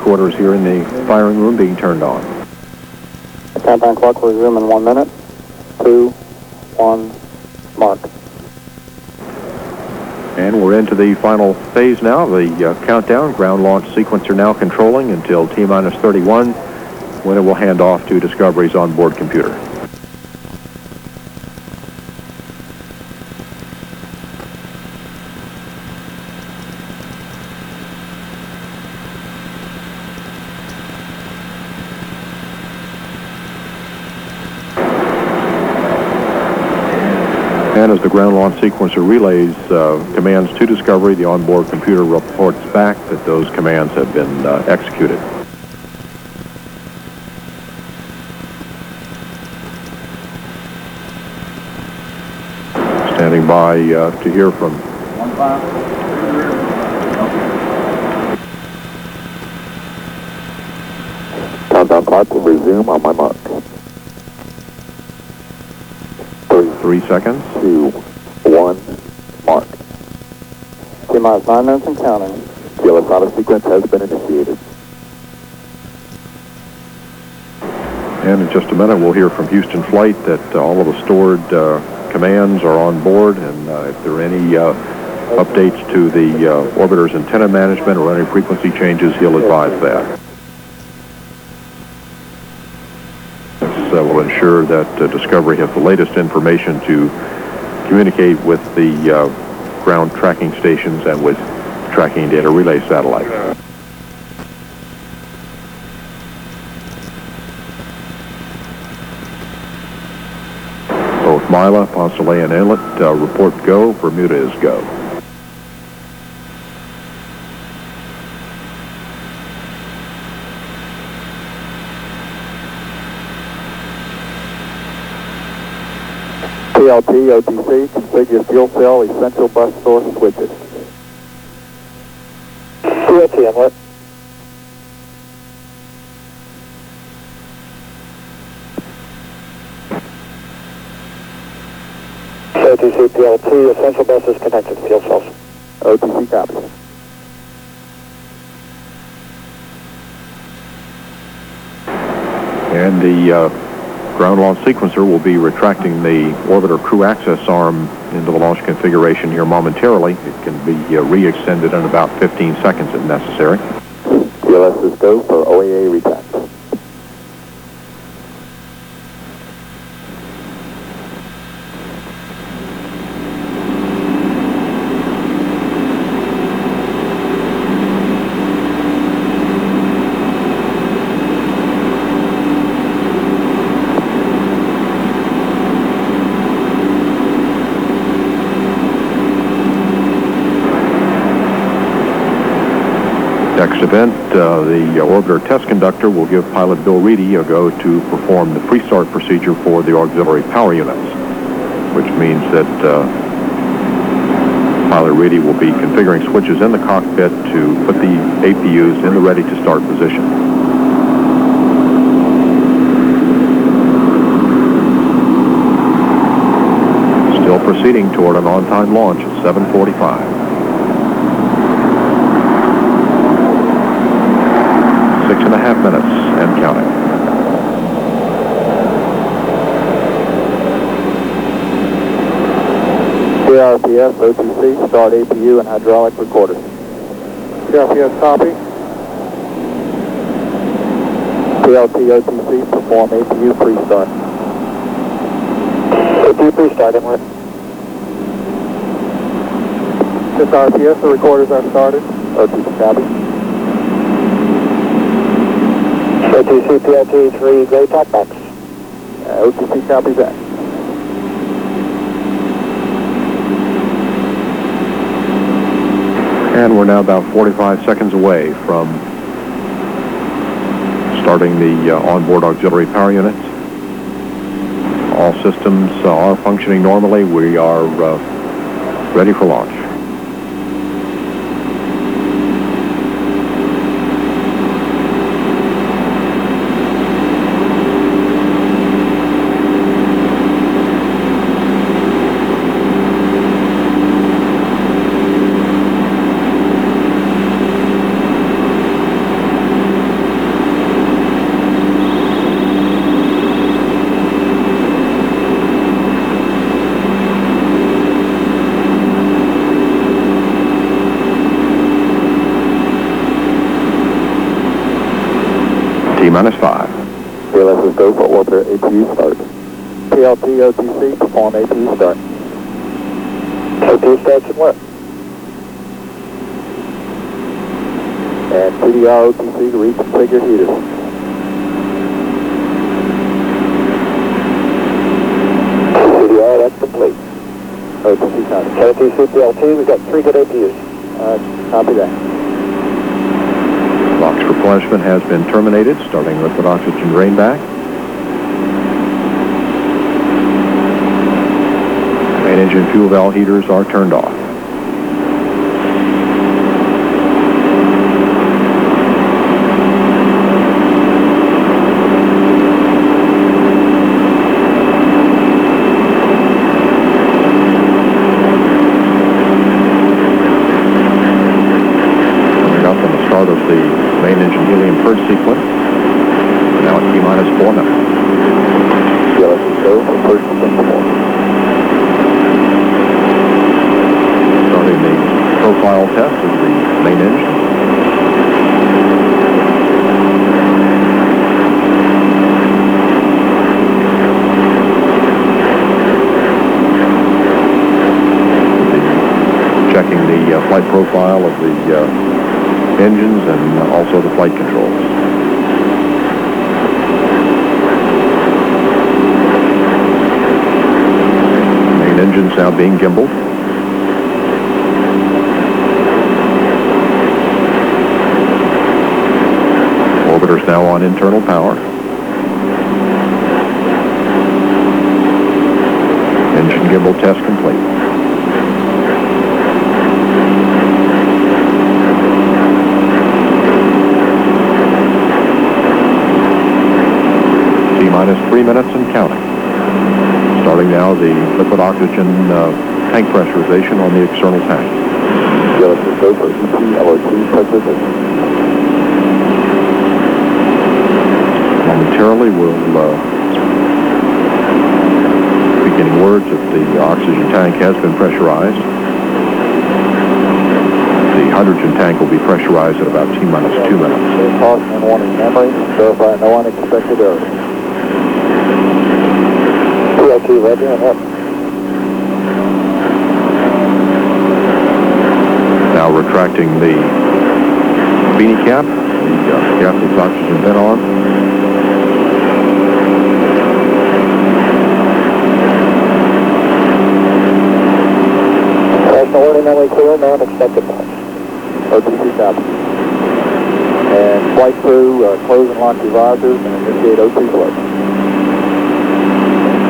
recorders here in the firing room being turned on. Countdown clock will resume in 1 minute. 2, 1, mark. And we're into the final phase now, the countdown. Ground launch sequencer now controlling until T-minus 31, when it will hand off to Discovery's onboard computer. And as the ground launch sequencer relays commands to Discovery, the onboard computer reports back that those commands have been executed. Standing by to hear from Countdown clock will resume on my mark. 3 seconds. 2, 1, mark. T-minus 9 minutes and counting. TLS auto sequence has been initiated. And in just a minute, we'll hear from Houston Flight that all of the stored commands are on board, and if there are any updates to the orbiter's antenna management or any frequency changes, he'll advise that. Will ensure that Discovery has the latest information to communicate with the ground tracking stations and with tracking data relay satellites. Both Mila, Ponce de Leon Inlet report go, Bermuda is go. PLT, OTC, configure fuel cell essential bus source switches. PLT inlet. OTC, PLT, essential bus is connected to fuel cells. OTC copy. And the ground launch sequencer will be retracting the orbiter crew access arm into the launch configuration here momentarily. It can be re-extended in about 15 seconds if necessary. TLS is go for OAA retract. Next event, the orbiter test conductor will give pilot Bill Readdy a go to perform the pre-start procedure for the auxiliary power units, which means that pilot Readdy will be configuring switches in the cockpit to put the APUs in the ready to start position. Still proceeding toward an on-time launch at 7:45. 6.5 minutes and counting. PRPS, OTC, start APU and hydraulic recorder. PRPS copy. PLT, OTC, perform APU pre-start. APU pre-start, inlet. This RPS, the recorders are started. OTC copy. OTC, PLT, 3, gray talkbacks. OTC copy that. And we're now about 45 seconds away from starting the onboard auxiliary power units. All systems are functioning normally. We are ready for launch. T-minus 5. PLS is go for orbiter APU start. PLT OTC perform APU start. APU start should work. And PDR OTC to reconfigure heaters. CDR, that's complete. OTC copy. KTC PLT, we've got 3 good APUs. Copy that. Box replenishment has been terminated, starting liquid oxygen drain back. Main engine fuel valve heaters are turned off. Main engine helium purge sequence. We're now at T-minus 4 minutes. PLS go for purge sequence 4. Starting the profile test of the main engine. Checking the flight profile of the engines and also the flight controls. Main engines now being gimbaled. Orbiters now on internal power. Engine gimbal test complete. T-minus 3 minutes and counting. Starting now the liquid oxygen tank pressurization on the external tank. PLS go for EP LOT Momentarily we'll be getting word that the oxygen tank has been pressurized. The hydrogen tank will be pressurized at about T-minus 2 minutes. Caution and warning memory. Verify no unexpected errors. PLT ready and up. Now retracting the beanie cap, the gaseous oxygen vent on. National warning memory clear, no unexpected launch. OTC copy. And flight crew, close and lock your visors and initiate O2 flow.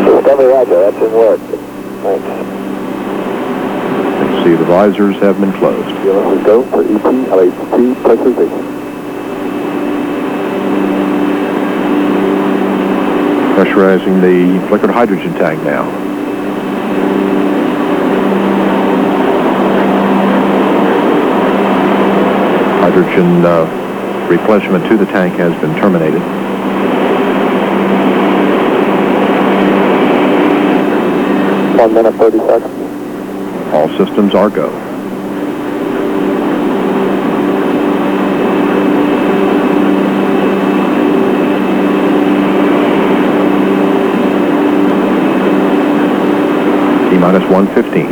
Discovery Roger, that's in work. Thanks. You can see the visors have been closed. PLS go for EP LHT pressurization. Pressurizing the liquid hydrogen tank now. Hydrogen replenishment to the tank has been terminated. One minute, 30 seconds. All systems are go. T-minus 1:15.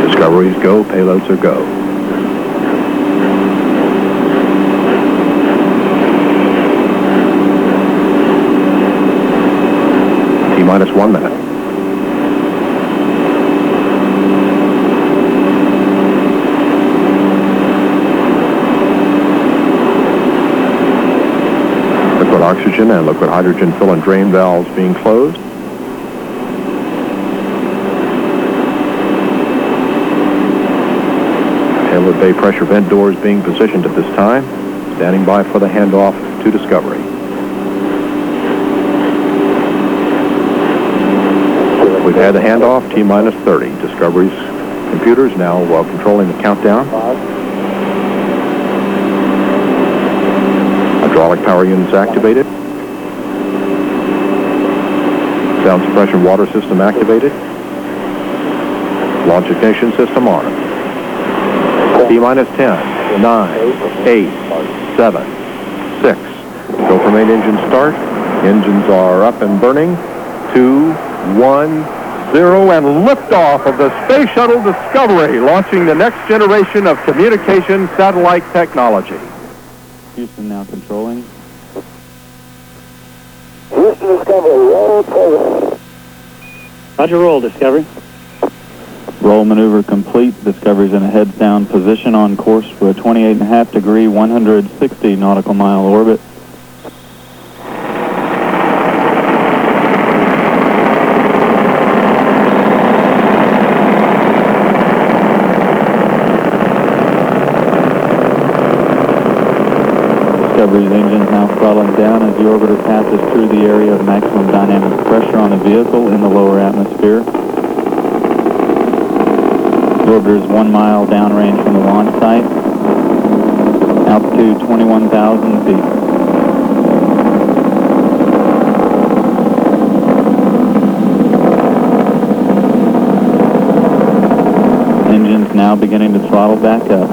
Discoveries go, payloads are go. T-minus 1 minute. Liquid oxygen and liquid hydrogen fill and drain valves being closed. Payload bay pressure vent doors being positioned at this time. Standing by for the handoff to Discovery. We've had the handoff, T-minus 30. Discovery's computers now controlling the countdown. Hydraulic power units activated. Sound suppression water system activated. Launch ignition system on. T-minus 10. 9, 8, 7, 6. Go for main engine start. Engines are up and burning. 2, 1, 0, and liftoff of the Space Shuttle Discovery, launching the next generation of communication satellite technology. Houston now controlling. Houston Discovery, roll clear. Roger, roll, Discovery. Roll maneuver complete. Discovery's in a heads down position on course for a 28.5 degree, 160 nautical mile orbit. Discovery's engines now throttling down as the orbiter passes through the area of maximum dynamic pressure on the vehicle in the lower atmosphere. The orbiter is 1 mile downrange from the launch site. Altitude 21,000 feet. Engines now beginning to throttle back up.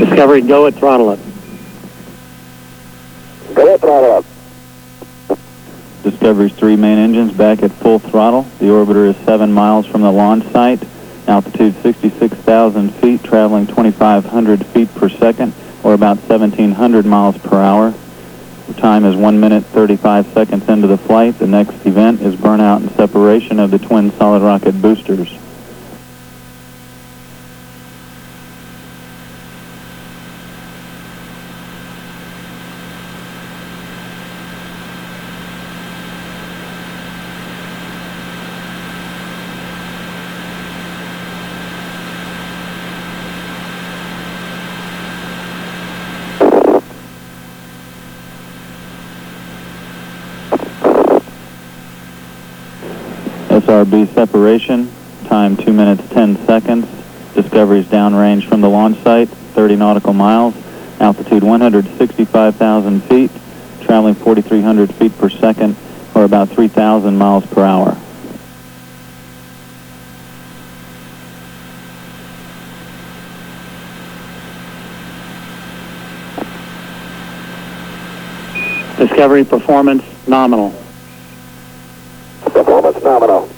Discovery, go at throttle up. Go at throttle up. Discovery's 3 main engines back at full throttle. The orbiter is 7 miles from the launch site. Altitude 66,000 feet, traveling 2,500 feet per second, or about 1,700 miles per hour. The time is 1 minute 35 seconds into the flight. The next event is burnout and separation of the twin solid rocket boosters. SRB separation, time 2 minutes 10 seconds. Discovery's downrange from the launch site, 30 nautical miles, altitude 165,000 feet, traveling 4,300 feet per second, or about 3,000 miles per hour. Discovery performance nominal. Performance nominal.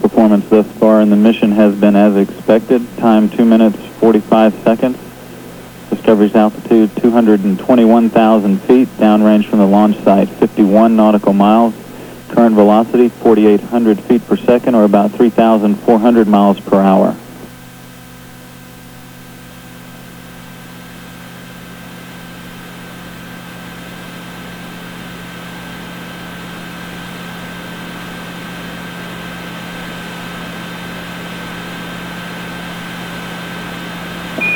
Performance thus far in the mission has been as expected. Time 2 minutes 45 seconds. Discovery's altitude 221,000 feet, downrange from the launch site 51 nautical miles. Current velocity 4,800 feet per second, or about 3,400 miles per hour.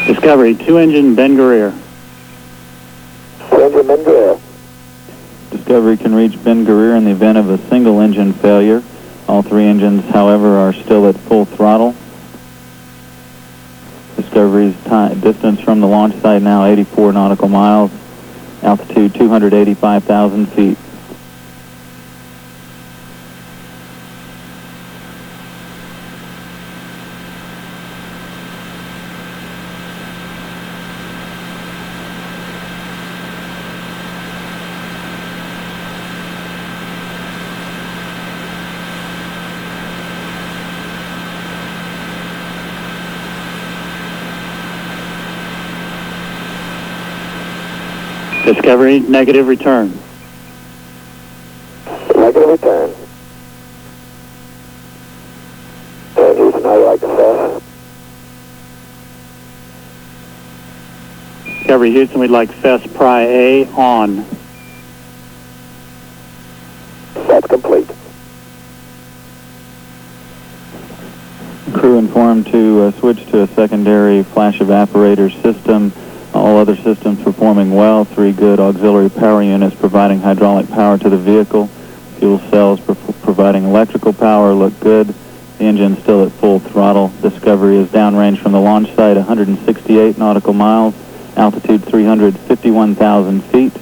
Discovery, 2-engine Ben Guerir. 2-engine Ben Guerir. Discovery can reach Ben Guerir in the event of a single engine failure. All 3 engines, however, are still at full throttle. Discovery's distance from the launch site now 84 nautical miles, altitude 285,000 feet. Discovery, negative return. Negative return. And Houston, how do you like the SAS? Discovery, Houston, we'd like FES Pri A on. That's complete. Crew informed to switch to a secondary flash evaporator system. All other systems performing well. 3 good auxiliary power units providing hydraulic power to the vehicle. Fuel cells providing electrical power look good. The engine still at full throttle. Discovery is downrange from the launch site 168 nautical miles, altitude 351,000 feet,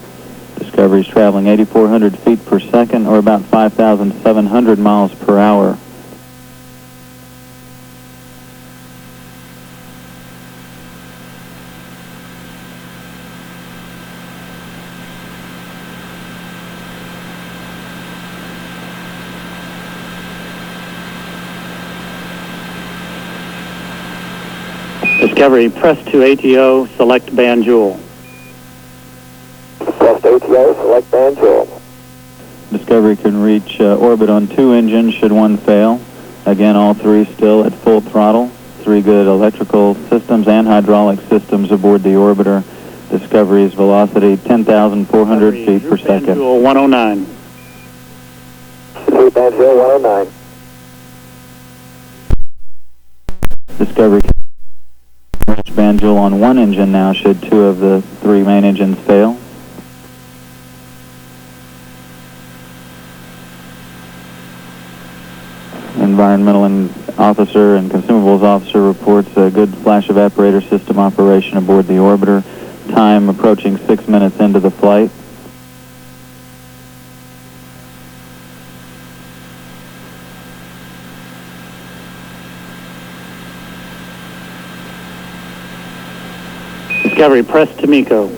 Discovery is traveling 8,400 feet per second, or about 5,700 miles per hour. Discovery, press to ATO, select band jewel. Press to ATO, select band jewel. Discovery can reach orbit on 2 engines should one fail. Again, all 3 still at full throttle. 3 good electrical systems and hydraulic systems aboard the orbiter. Discovery's velocity 10,400 feet per second. Band jewel 109. Band jewel 109. Discovery can reach band jewel on 1 engine now should 2 of the 3 main engines fail. Environmental officer and consumables officer reports a good flash evaporator system operation aboard the orbiter. Time approaching 6 minutes into the flight. Discovery, press to MECO.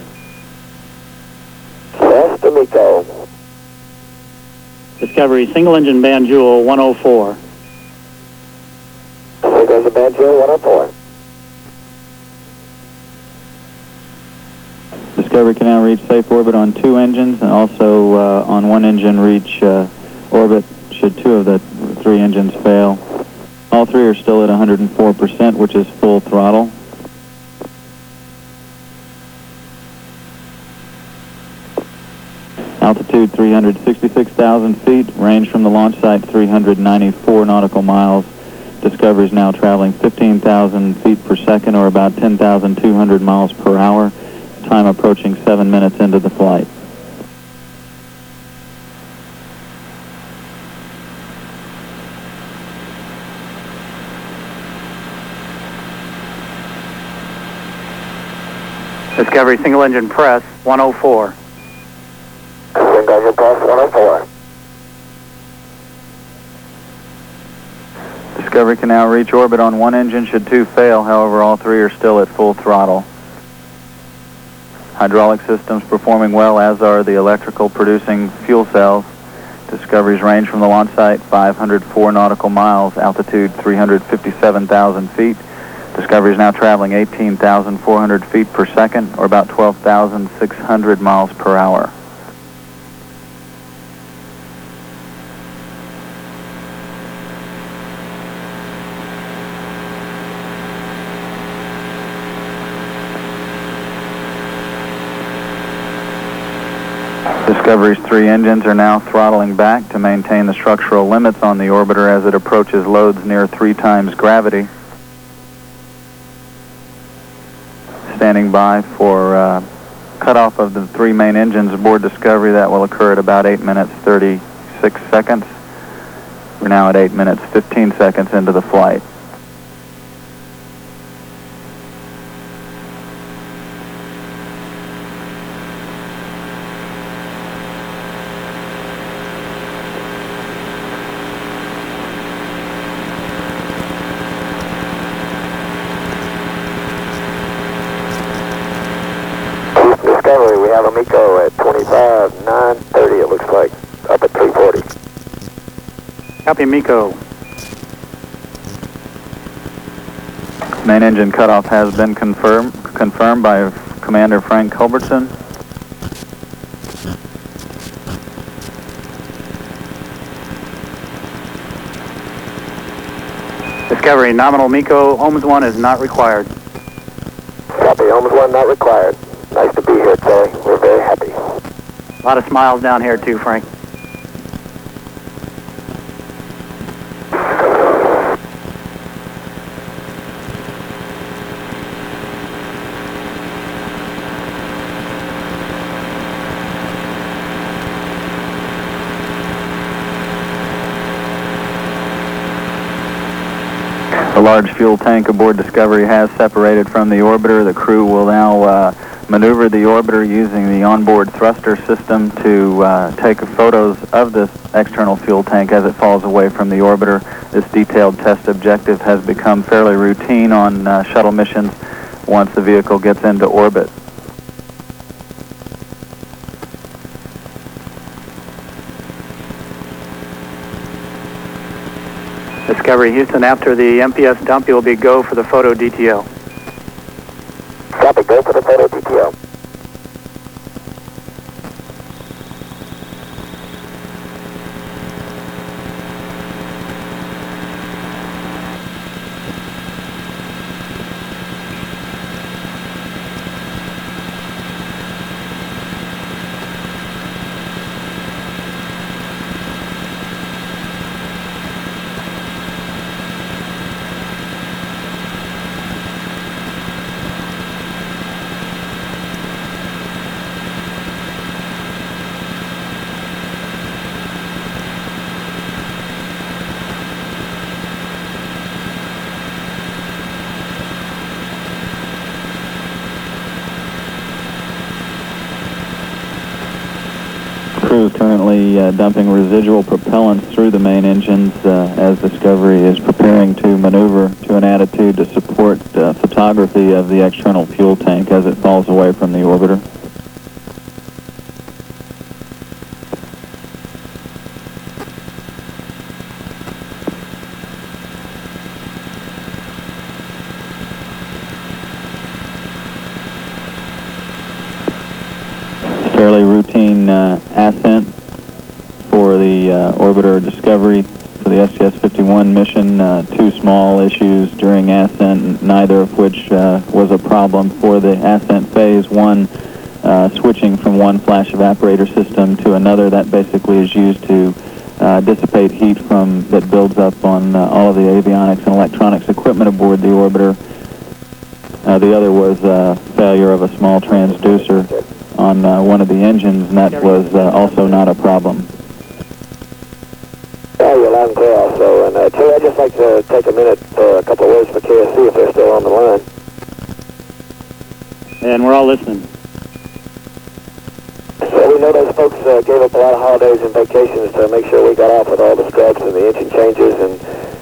Press to MECO. Discovery, single engine band jewel 104. There goes the band jewel 104. Discovery can now reach safe orbit on 2 engines, and also on 1 engine reach orbit should 2 of the 3 engines fail. All 3 are still at 104%, which is full throttle. Altitude 366,000 feet, range from the launch site 394 nautical miles. Discovery is now traveling 15,000 feet per second, or about 10,200 miles per hour. Time approaching 7 minutes into the flight. Discovery, single engine press 104. Single engine press 104. Discovery can now reach orbit on 1 engine should 2 fail. However, all 3 are still at full throttle. Hydraulic systems performing well, as are the electrical producing fuel cells. Discovery's range from the launch site 504 nautical miles, altitude 357,000 feet. Discovery is now traveling 18,400 feet per second, or about 12,600 miles per hour. Discovery's 3 engines are now throttling back to maintain the structural limits on the orbiter as it approaches loads near 3 times gravity. Standing by for cutoff of the 3 main engines aboard Discovery. That will occur at about 8 minutes 36 seconds. We're now at 8 minutes 15 seconds into the flight. Discovery, we have a MECO at 25,930, it looks like, up at 340. Copy MECO. Main engine cutoff has been confirmed by Commander Frank Culbertson. Discovery, nominal MECO, Holmes 1 is not required. Copy, Holmes 1 not required. Nice to be here, Kelly. We're very happy. A lot of smiles down here too, Frank. The large fuel tank aboard Discovery has separated from the orbiter. The crew will now maneuvered the orbiter using the onboard thruster system to take photos of this external fuel tank as it falls away from the orbiter. This detailed test objective has become fairly routine on shuttle missions once the vehicle gets into orbit. Discovery Houston, after the MPS dump, you'll be go for the photo DTO. Copy, go for the photo DTO. Crew is currently dumping residual propellants through the main engines as Discovery is preparing to maneuver to an attitude to support photography of the external fuel tank as it falls away from the orbiter. Fairly routine ascent for the orbiter Discovery for the STS-51 mission. Two small issues during ascent, neither of which was a problem for the ascent phase. One, switching from one flash evaporator system to another that basically is used to dissipate heat that builds up on all of the avionics and electronics equipment aboard the orbiter. The other was failure of a small transducer on one of the engines, and that was also not a problem. Oh, you're loud and clear also. And Terry, I'd just like to take a minute for a couple of words for KSC if they're still on the line. And we're all listening. So we know those folks gave up a lot of holidays and vacations to make sure we got off with all the scrubs and the engine changes, and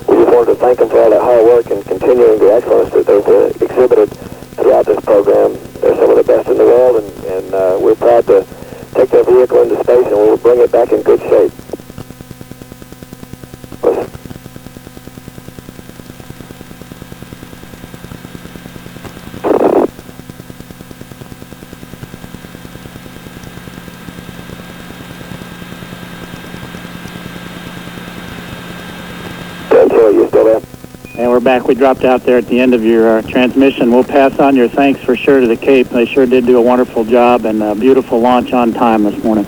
we just wanted to thank them for all that hard work and continuing the excellence that they've exhibited throughout this program. They're some of the best in the world, and we're proud to take their vehicle into space, and we'll bring it back in good shape. You still there? And we're back. We dropped out there at the end of your transmission. We'll pass on your thanks for sure to the Cape. They sure did do a wonderful job and a beautiful launch on time this morning.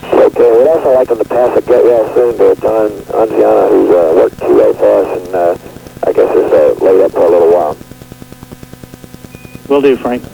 Okay, we'd also like them to pass a get well soon to John Anziana, who's worked QA for us and I guess is laid up for a little while. Will do, Frank.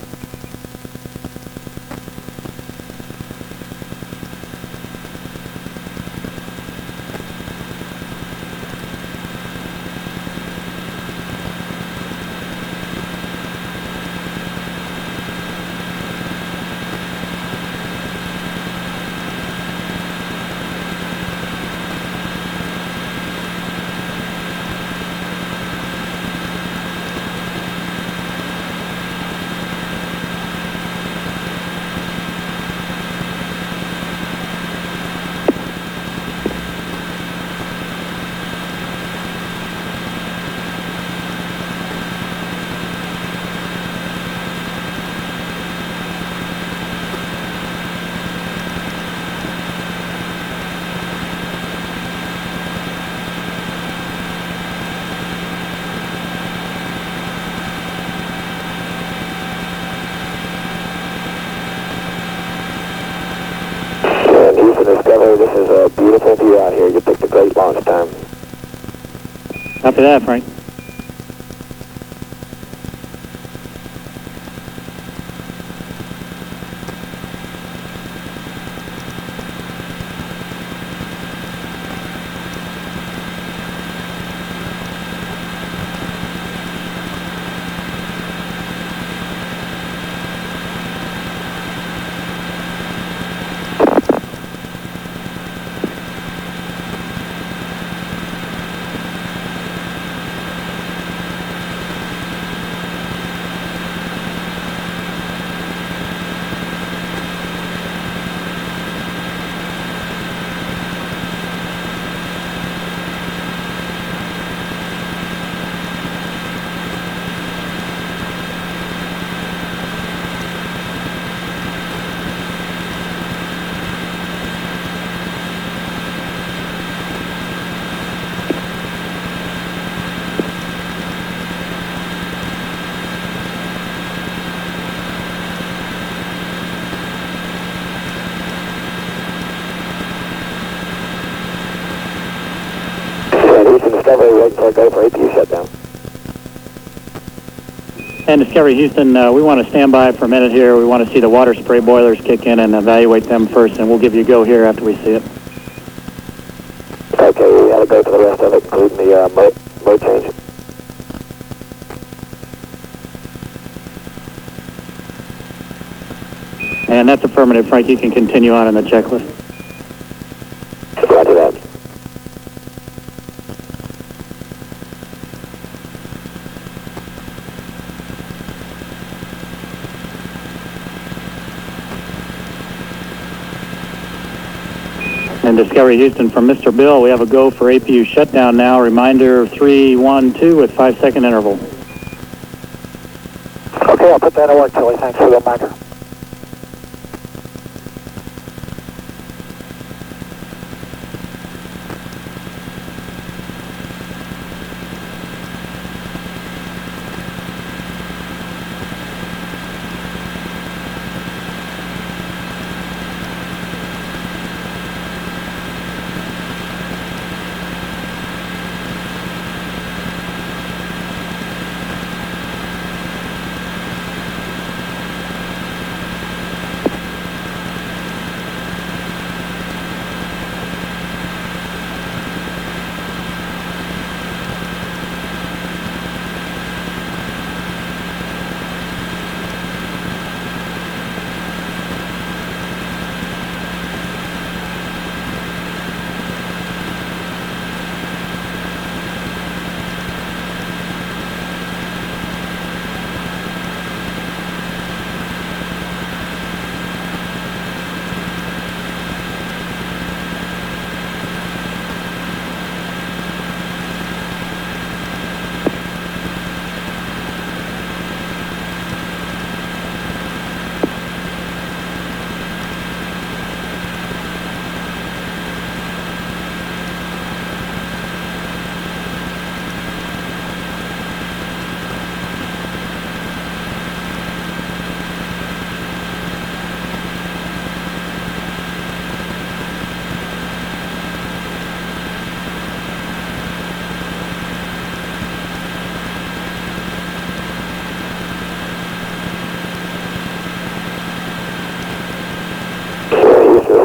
Discovery, this is a beautiful view out here. You picked a great launch time. Copy that, Frank. Discovery, waiting for a go for APU shutdown. And Discovery Houston, we want to stand by for a minute here. We want to see the water spray boilers kick in and evaluate them first, and we'll give you a go here after we see it. Okay, we got to go for the rest of it, including the mode change. And that's affirmative, Frank. You can continue on in the checklist. Roger that. And Discovery Houston, from Mr. Bill, we have a go for APU shutdown now. Reminder 3, 1, 2 with 5-second interval. Okay, I'll put that to work, Tilly. Thanks for the reminder.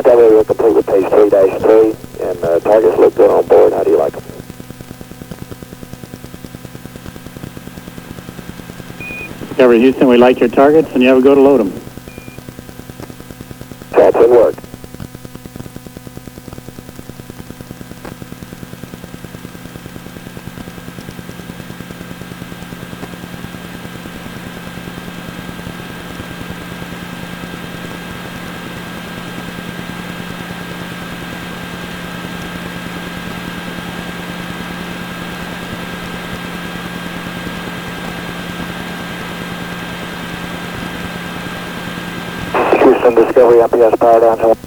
Discovery will complete with page 3-3, and targets look good on board. How do you like them? Discovery Houston, we like your targets, and you have a go to load them. That's in work. Houston, Discovery, MPS power down to 1.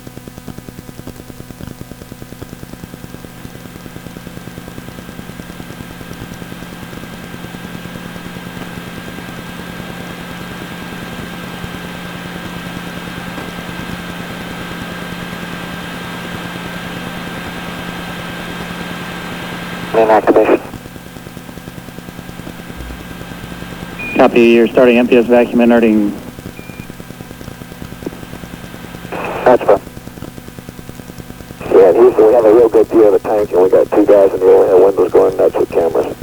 In activation. Copy, you're starting MPS vacuum inerting. That's fine. Yeah, in Houston, we have a real good view of the tank, and we got 2 guys in the overhead windows going nuts with cameras.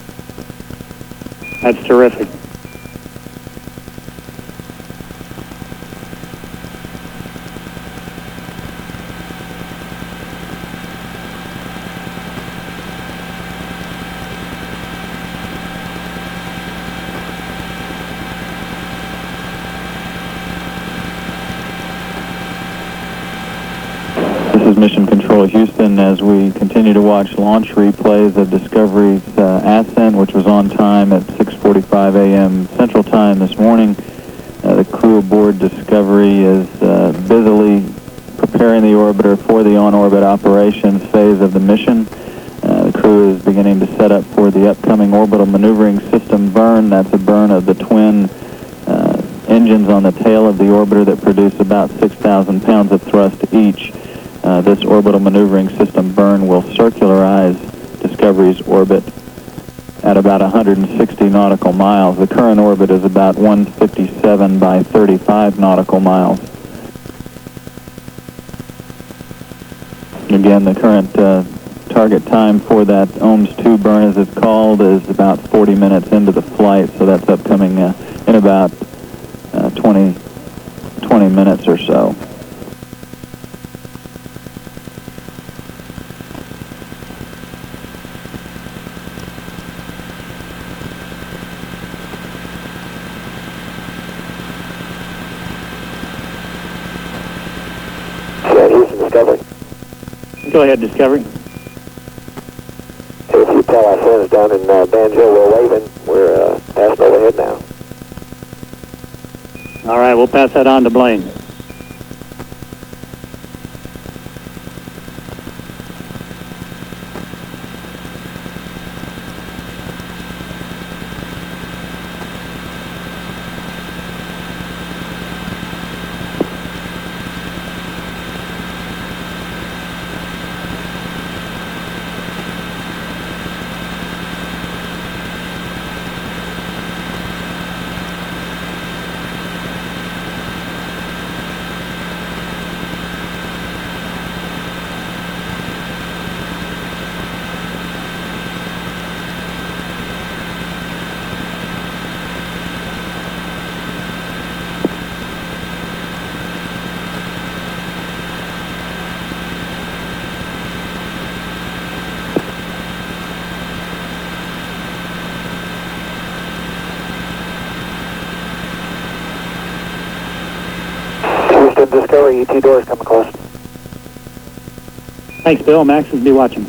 That's terrific. This is Mission Control Houston as we continue to watch launch replays of Discovery's ascent, which was on time at 6:45 a.m. Central Time this morning. The crew aboard Discovery is busily preparing the orbiter for the on-orbit operations phase of the mission. The crew is beginning to set up for the upcoming orbital maneuvering system burn. That's a burn of the twin engines on the tail of the orbiter that produce about 6,000 pounds of thrust each. This orbital maneuvering system burn will circularize Discovery's orbit at about 160 nautical miles. The current orbit is about 157 by 35 nautical miles. Again, the current target time for that OMS 2 burn, as it's called, is about 40 minutes into the flight, so that's upcoming in about 20 minutes or so. Houston Discovery. Go ahead, Discovery. So if you tell our friends down in Banjo we're waving, we're passing overhead now. All right, we'll pass that on to Blaine. Discovery, ET doors coming close. Thanks, Bill. Max will be watching.